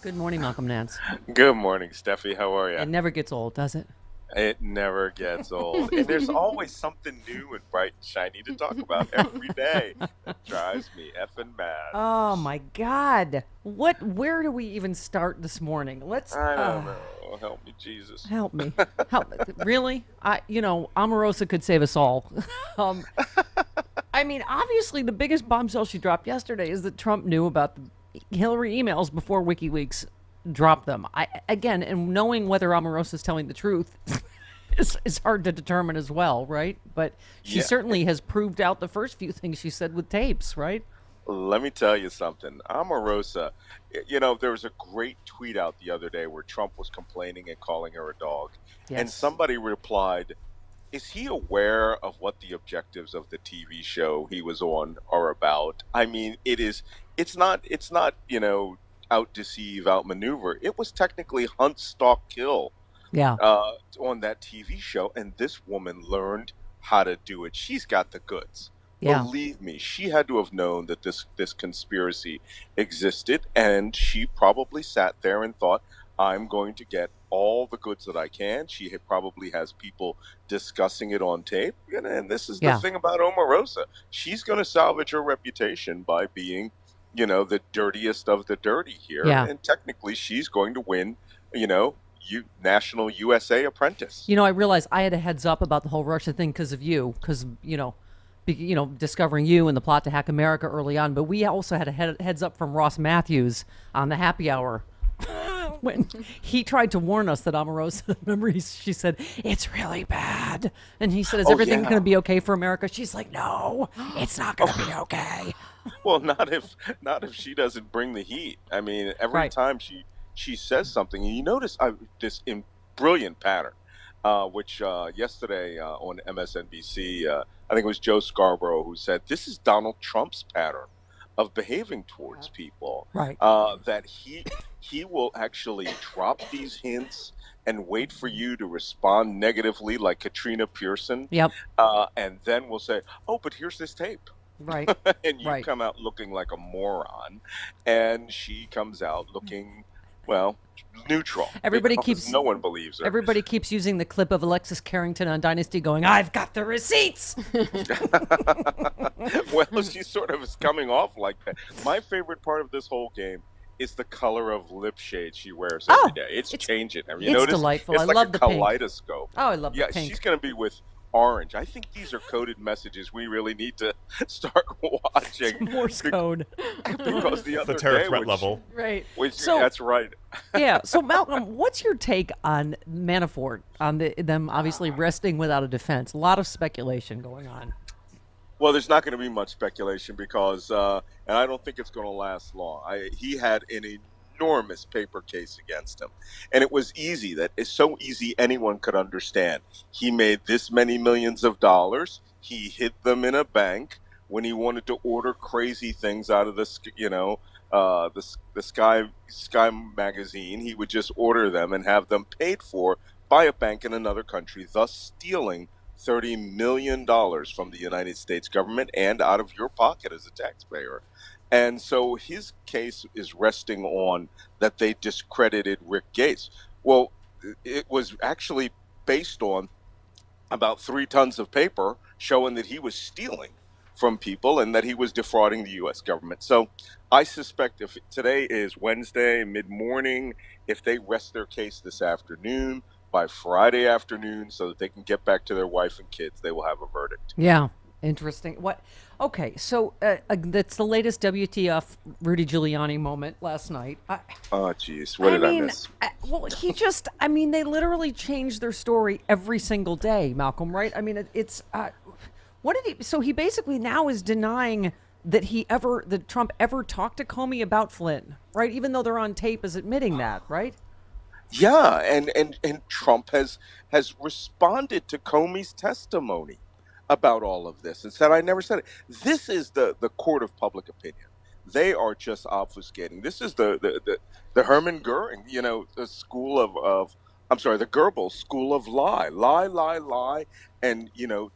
Good morning, Malcolm Nance. Good morning, Steffi. How are you? It never gets old, does it? It never gets old. And there's always something new and bright and shiny to talk about every day that drives me effing mad. Oh my God. Where do we even start this morning? Let's I don't know. Help me, Jesus. help me. Help really? Omarosa could save us all. um obviously the biggest bombshell she dropped yesterday is that Trump knew about the Hillary emails before WikiLeaks dropped them. I again, and knowing whether Omarosa is telling the truth is hard to determine as well, right? But she Yeah, certainly has proved out the first few things she said with tapes, right? let me tell you something. Omarosa, there was a great tweet out the other day where Trump was complaining and calling her a dog. And Yes. somebody replied, is he aware of what the objectives of the TV show he was on are about? I mean, it's not, out deceive, outmaneuver. It was technically hunt, stalk, kill Yeah. on that TV show, and this woman learned how to do it. She's got the goods. Yeah. Believe me, she had to have known that this conspiracy existed, and she probably sat there and thought, "I'm going to get all the goods that I can." Probably has people discussing it on tape, and this is the Yeah. thing about Omarosa. She's going to salvage her reputation by being, the dirtiest of the dirty here, Yeah. and technically, she's going to win. You know, National USA Apprentice. I realized I had a heads up about the whole Russia thing because of you, because discovering you and the plot to hack America early on. But we also had a heads up from Ross Matthews on the happy hour when he tried to warn us that Omarosa, remember, she said it's really bad, and he said, "Is Oh everything going yeah. to be okay for America?" She's like, "No, it's not going to be Oh okay." well, not if she doesn't bring the heat. I mean, every Right. time she says something, and you notice this in brilliant pattern, which yesterday on MSNBC, I think it was Joe Scarborough who said this is Donald Trump's pattern of behaving towards people. Right. That he will actually drop these hints and wait for you to respond negatively, like Katrina Pearson, Yep. and then will say, "Oh, but here's this tape." Right. And you Right. come out looking like a moron, and she comes out looking, well, neutral Everybody because keeps no one believes her. Everybody keeps using the clip of Alexis Carrington on Dynasty going, "I've got the receipts." Well, she sort of is coming off like that. My favorite part of this whole game is the color of lip shade she wears every Oh, day. It's it's changing. Have you it's noticed? delightful. I It's like a love the pink. kaleidoscope. Oh, I love the Yeah, she's pink. going to be with orange. I think these are coded messages we really need to start It's watching Morse be- code. because the It's the other terror day, threat level. Right. which So that's right. yeah. So Malcolm, what's your take on Manafort, on them obviously resting without a defense? A lot of speculation going on. Well, there's not going to be much speculation because, and I don't think it's going to last long. He had an enormous paper case against him, and it was easy. That it's so easy anyone could understand. He made this many millions of dollars. He hid them in a bank when he wanted to order crazy things out of the Sky magazine. He would just order them and have them paid for by a bank in another country, thus stealing $30 million from the United States government and out of your pocket as a taxpayer. And so his case is resting on that they discredited Rick Gates. Well, it was actually based on about 3 tons of paper showing that he was stealing from people and that he was defrauding the U.S. government. So I suspect if today is Wednesday, mid morning, if they rest their case this afternoon, by Friday afternoon, so that they can get back to their wife and kids, they will have a verdict. Yeah. Interesting. What? Okay. So that's the latest WTF Rudy Giuliani moment last night. Oh, geez, what I did I mean, miss? well, they literally change their story every single day, Malcolm, right? I mean, it's, what did he, so he basically now is denying that Trump ever talked to Comey about Flynn, right? Even though they're on tape as admitting that, right? Yeah, and Trump has responded to Comey's testimony about all of this and said, "I never said it." This is the court of public opinion. They are just obfuscating. This is the Herman Goering, the school of I'm sorry, the Goebbels school of lie, and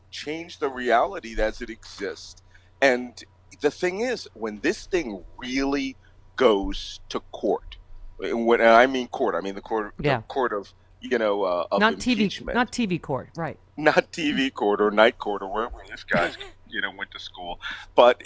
change the reality as it exists. And the thing is, when this thing really goes to court, and I mean court. I mean the Yeah. court of Not TV, impeachment, not TV court. Right. not TV court or night court or wherever this guy's went to school. But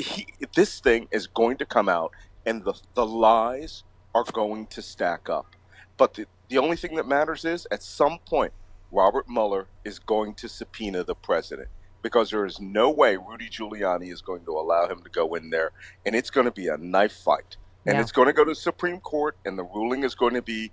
this thing is going to come out, and the lies are going to stack up. But the only thing that matters is at some point Robert Mueller is going to subpoena the president, because there is no way Rudy Giuliani is going to allow him to go in there, and it's going to be a knife fight. And Yeah. it's going to go to the Supreme Court, and the ruling is going to be,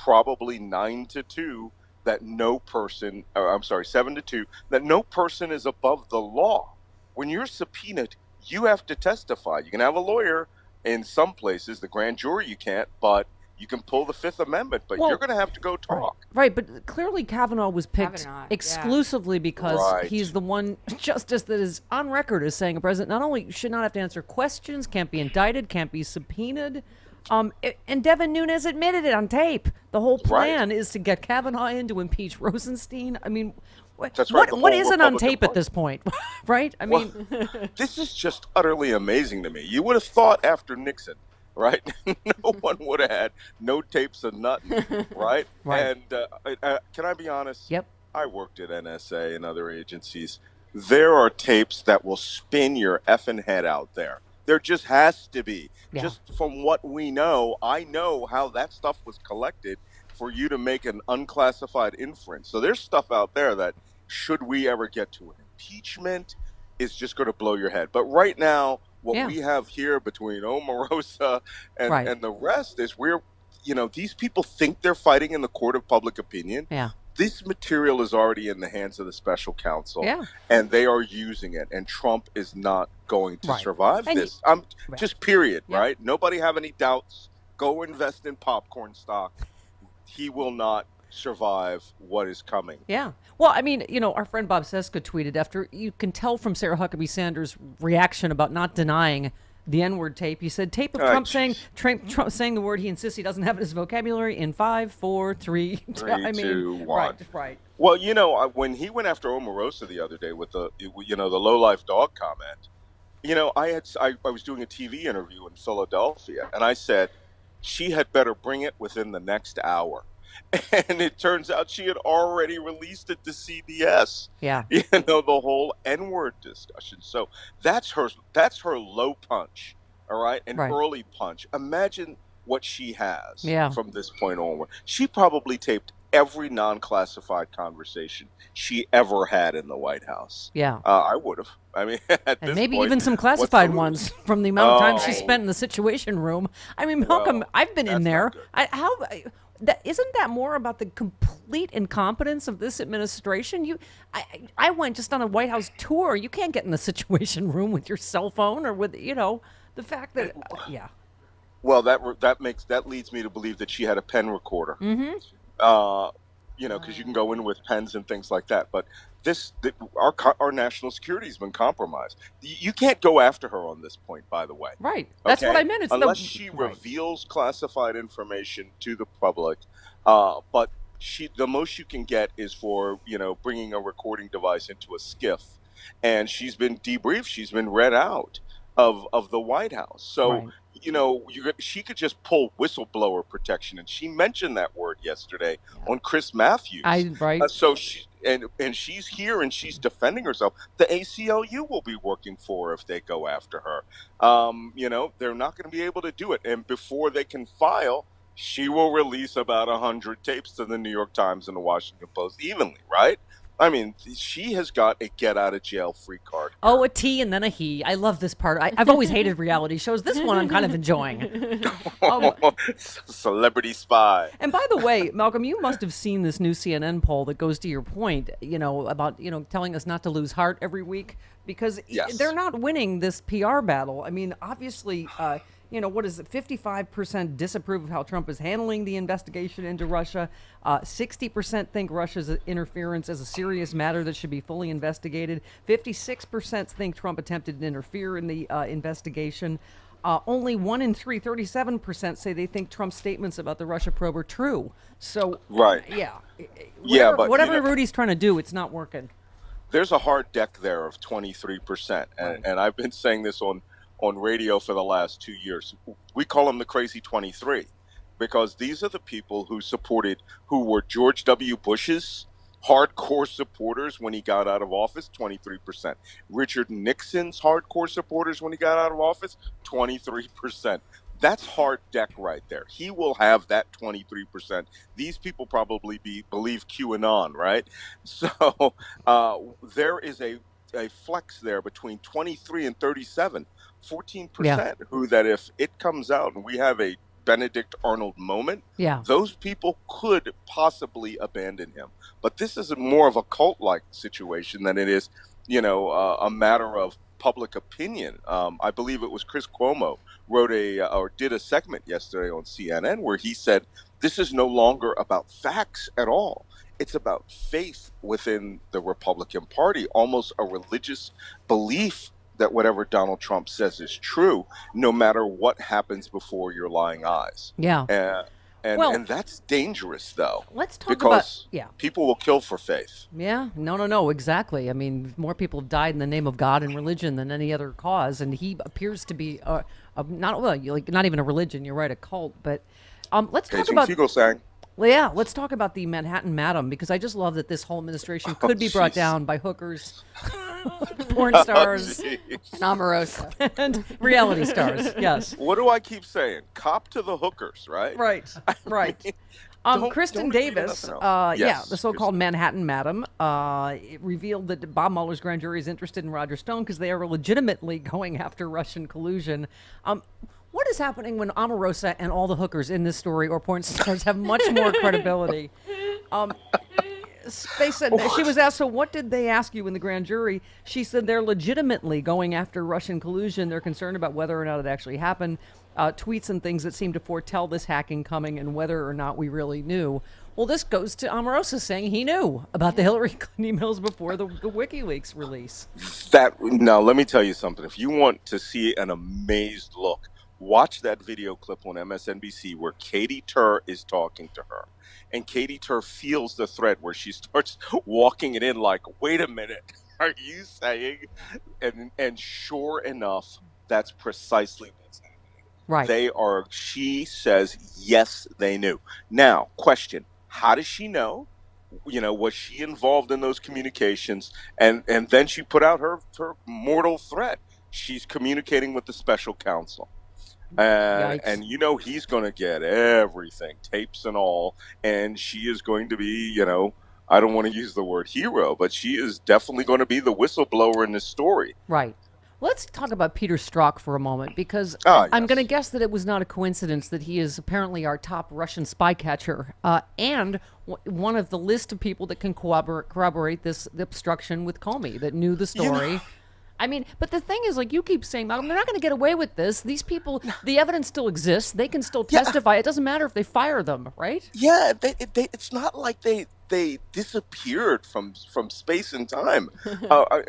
probably 9-2, that no person, or I'm sorry, 7-2, that no person is above the law. When you're subpoenaed, you have to testify. You can have a lawyer in some places, the grand jury you can't, but you can pull the Fifth Amendment, but you're Well, going to have to go right. talk. Right, but clearly Kavanaugh was picked Kavanaugh, yeah. exclusively because Right. he's the one justice that is on record as saying a president not only should not have to answer questions, can't be indicted, can't be subpoenaed. And Devin Nunes admitted it on tape. The whole plan is to get Kavanaugh in to impeach Rosenstein. I mean, That's right. The what whole isn't on Republican tape at Party. this point, right? I Well, mean, this is just utterly amazing to me. You would have thought after Nixon, right? No one would have had no tapes of nothing, right? right. And can I be honest? Yep. I worked at NSA and other agencies. There are tapes that will spin your effing head out there. There just has to be. Yeah. Just from what we know, I know how that stuff was collected for you to make an unclassified inference. So there's stuff out there that, should we ever get to an impeachment, is just going to blow your head. But right now, what Yeah. we have here between Omarosa Right. and the rest is these people think they're fighting in the court of public opinion. Yeah. This material is already in the hands of the special counsel, Yeah. and they are using it. And Trump is not going to Right. survive And this. right. Just period. Yeah. Right? Nobody have any doubts. Go invest in popcorn stock. He will not survive what is coming. Yeah. Well, I mean, our friend Bob Seska tweeted after, you can tell from Sarah Huckabee Sanders' reaction about not denying the N-word tape. He said, tape of Trump saying the word he insists he doesn't have in his vocabulary in 5, 4, 3. 3, I mean, 2, 1. Right. Well, when he went after Omarosa the other day with the low life dog comment, I was doing a TV interview in Philadelphia, and I said she had better bring it within the next hour. And it turns out she had already released it to CBS. Yeah. The whole N-word discussion. So that's her low punch, all right, an Right. early punch. Imagine what she has Yeah. from this point onward. She probably taped every non-classified conversation she ever had in the White House. Yeah. I would have. I mean, at And this maybe point, even some what's classified to lose? ones from the amount of time she Oh. spent in the Situation Room. I mean, Malcolm, Well, I've been in that's there. not good. Isn't that more about the complete incompetence of this administration? I went just on a White House tour. You can't get in the Situation Room with your cell phone or with the fact that yeah. Well, that leads me to believe that she had a pen recorder. Mm-hmm. Because you can go in with pens and things like that. But our national security has been compromised. You can't go after her on this point, by the way. Right. That's what Okay? I meant. It's Unless she right. reveals classified information to the public. But the most you can get is for bringing a recording device into a skiff, and she's been debriefed. She's been read out of the White House. So. Right. She could just pull whistleblower protection, and she mentioned that word yesterday on Chris Matthews. Right. So and she's here and she's defending herself. The ACLU will be working for her if they go after her. They're not going to be able to do it, and before they can file, she will release about 100 tapes to the New York Times and the Washington Post evenly, right? I mean, she has got a get-out-of-jail-free card. Oh, a T and then a he. I love this part. I've always hated reality shows. This one I'm kind of enjoying. Celebrity spy. And by the way, Malcolm, you must have seen this new CNN poll that goes to your point, about, telling us not to lose heart every week, because Yes. they're not winning this PR battle. I mean, obviously, what is it? 55% disapprove of how Trump is handling the investigation into Russia. 60% think Russia's interference is a serious matter that should be fully investigated. 56% think Trump attempted to interfere in the investigation. Only 1 in 3, 37% say they think Trump's statements about the Russia probe are true. So, Right. yeah. But, whatever Rudy's trying to do, it's not working. There's a hard deck there of 23%. And I've been saying this on radio for the last 2 years. We call them the crazy 23. because these are the people who were George W. Bush's hardcore supporters when he got out of office, 23%. Richard Nixon's hardcore supporters when he got out of office, 23%. That's hard deck right there. He will have that 23%. These people probably believe QAnon, right? So uh, there is a flex there between 23 and 37, Yeah. 14%, who that if it comes out and we have a Benedict Arnold moment, Yeah. those people could possibly abandon him. But this is more of a cult-like situation than it is, a matter of public opinion. I believe it was Chris Cuomo wrote or did a segment yesterday on CNN where he said this is no longer about facts at all. It's about faith within the Republican Party, almost a religious belief that whatever Donald Trump says is true, no matter what happens before your lying eyes. Yeah. Uh, and Well, and that's dangerous, though, let's talk about, because yeah. people will kill for faith. Yeah, no, exactly. I mean, more people have died in the name of God and religion than any other cause, and he appears to be not well, like not even a religion. You're right, a cult. But let's talk Beijing about. Fiegel sang. Well, yeah, let's talk about the Manhattan Madam, because I just love that this whole administration Oh, could be brought jeez. down by hookers, porn stars, Jeez. Omarosa. and reality stars. Yes, What do I keep saying? Cop to the hookers, right? right, right. Kristen don't agree to Davis, nothing else. yeah, Yes, the so-called Kristen. Manhattan Madam, it revealed that Bob Mueller's grand jury is interested in Roger Stone because they are legitimately going after Russian collusion. What is happening when Omarosa and all the hookers in this story or porn stars have much more credibility? They said she was asked, so what did they ask you in the grand jury? She said they're legitimately going after Russian collusion. They're concerned about whether or not it actually happened. Tweets and things that seem to foretell this hacking coming and whether or not we really knew. Well, this goes to Omarosa saying he knew about the Hillary Clinton emails before the WikiLeaks release. Now, let me tell you something. If you want to see an amazed look, watch that video clip on MSNBC where Katie Tur is talking to her. And Katie Tur feels the thread where she starts walking it in like, wait a minute, are you saying? And sure enough, that's precisely what's happening. Right. She says, yes, they knew. Now, question, how does she know? Was she involved in those communications? And then she put out her mortal threat. She's communicating with the special counsel. Yikes. And he's going to get everything, tapes and all. And she is going to be, I don't want to use the word hero, but she is definitely going to be the whistleblower in this story. Right. Let's talk about Peter Strzok for a moment, because I'm going to guess that it was not a coincidence that he is apparently our top Russian spy catcher and one of the list of people that can corroborate the obstruction with Comey, that knew the story. I mean, but the thing is, like you keep saying, Malcolm, they're not going to get away with this. These people, the evidence still exists. They can still testify. It doesn't matter if they fire them, right? Yeah, it's not like they disappeared from space and time.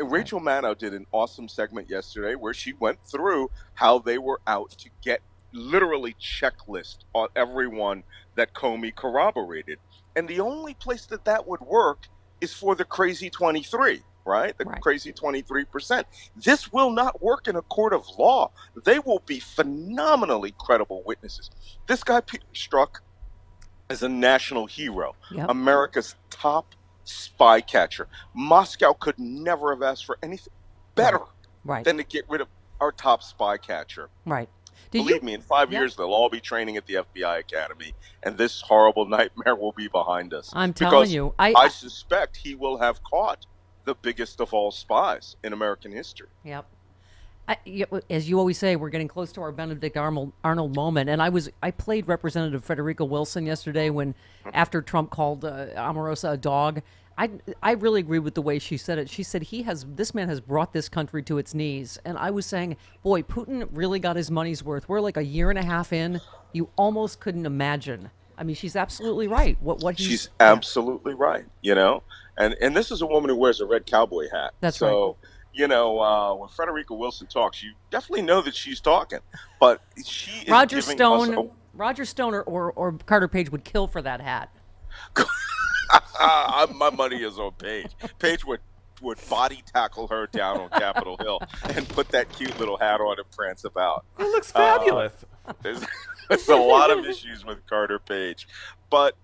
Rachel Maddow did an awesome segment yesterday where she went through how they were out to get literally checklist on everyone that Comey corroborated. And the only place that would work is for the crazy 23. Right? The crazy 23%. This will not work in a court of law. They will be phenomenally credible witnesses. This guy, Peter Strzok, is a national hero, America's top spy catcher. Moscow could never have asked for anything better than to get rid of our top spy catcher. Right. Believe me, in 5 years, they'll all be training at the FBI Academy, and this horrible nightmare will be behind us. I'm telling you. I suspect he will have caught the biggest of all spies in American history. Yep. As you always say, we're getting close to our Benedict Arnold moment. And I played Representative Federica Wilson yesterday when, after Trump called Omarosa a dog. I really agree with the way she said it. She said this man has brought this country to its knees. And I was saying, boy, Putin really got his money's worth. We're like a year and a half in. You almost couldn't imagine. I mean, she's absolutely right. She's absolutely right, And this is a woman who wears a red cowboy hat. That's right. So, when Frederica Wilson talks, you definitely know that she's talking. But she is Roger giving Stone, us Roger Stone or Carter Page would kill for that hat. My money is on Page. Page would body tackle her down on Capitol Hill and put that cute little hat on and prance about. It looks fabulous. There's a lot of issues with Carter Page, but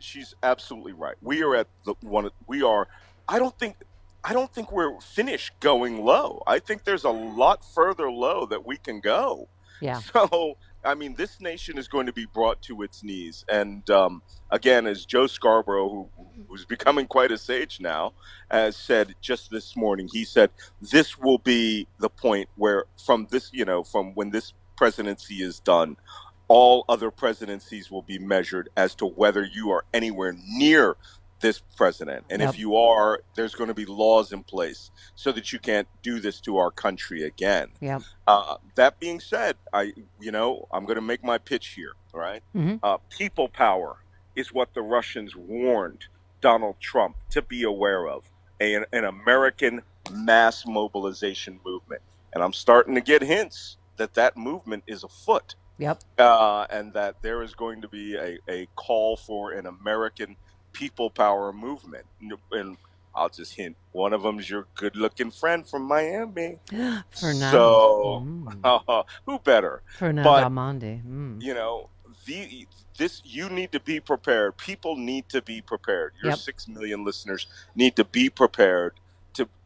she's absolutely right. We are at the one. We are. I don't think. I don't think we're finished going low. I think there's a lot further low that we can go. Yeah. So, I mean, this nation is going to be brought to its knees. And again, as Joe Scarborough, who's becoming quite a sage now, has said just this morning, he said this will be the point where, from this, from when this presidency is done, all other presidencies will be measured as to whether you are anywhere near this president. And Yep. if you are, there's going to be laws in place so that you can't do this to our country again. Yep. That being said, I'm going to make my pitch here. All right. Mm-hmm. People power is what the Russians warned Donald Trump to be aware of, an American mass mobilization movement. And I'm starting to get hints that that movement is afoot. Yep. And that there is going to be a call for an American people power movement. And I'll just hint, one of them's your good-looking friend from Miami. Fernando. So, who better? Fernando But, Amandi. you need to be prepared. People need to be prepared. Your Yep. 6 million listeners need to be prepared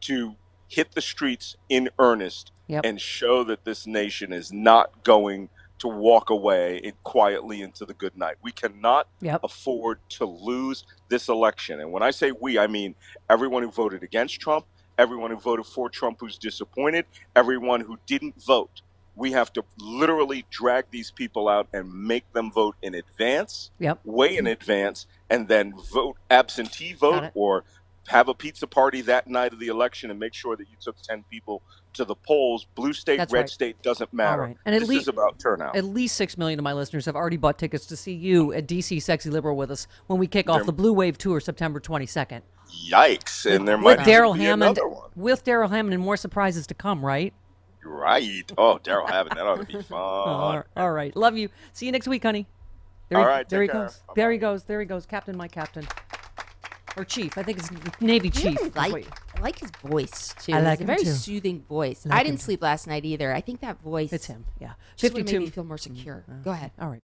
to hit the streets in earnest Yep. and show that this nation is not going to walk away quietly into the good night. We cannot Yep. afford to lose this election. And when I say we, I mean everyone who voted against Trump, everyone who voted for Trump who's disappointed, everyone who didn't vote. We have to literally drag these people out and make them vote in advance, Yep. way in advance, and then vote absentee vote or have a pizza party that night of the election and make sure that you took 10 people to the polls. Blue state, That's red right. state, doesn't matter. All right. And this is about turnout. At least 6 million of my listeners have already bought tickets to see you at DC Sexy Liberal with us when we kick off the Blue Wave Tour September 22nd. Yikes. And there with might Daryl be Hammond, another one. With Daryl Hammond and more surprises to come, right? Right. Oh, Daryl Hammond. That ought to be fun. All right. Love you. See you next week, honey. All right. There he take care. goes. There he goes. There he goes. Captain, my captain. Or chief. I think it's Navy chief. I like his voice, too. I like It's a him, very too. soothing voice. Like I him, didn't too. sleep last night either. I think that voice It's him. Yeah. just would 52. make me feel more secure. Go ahead. All right.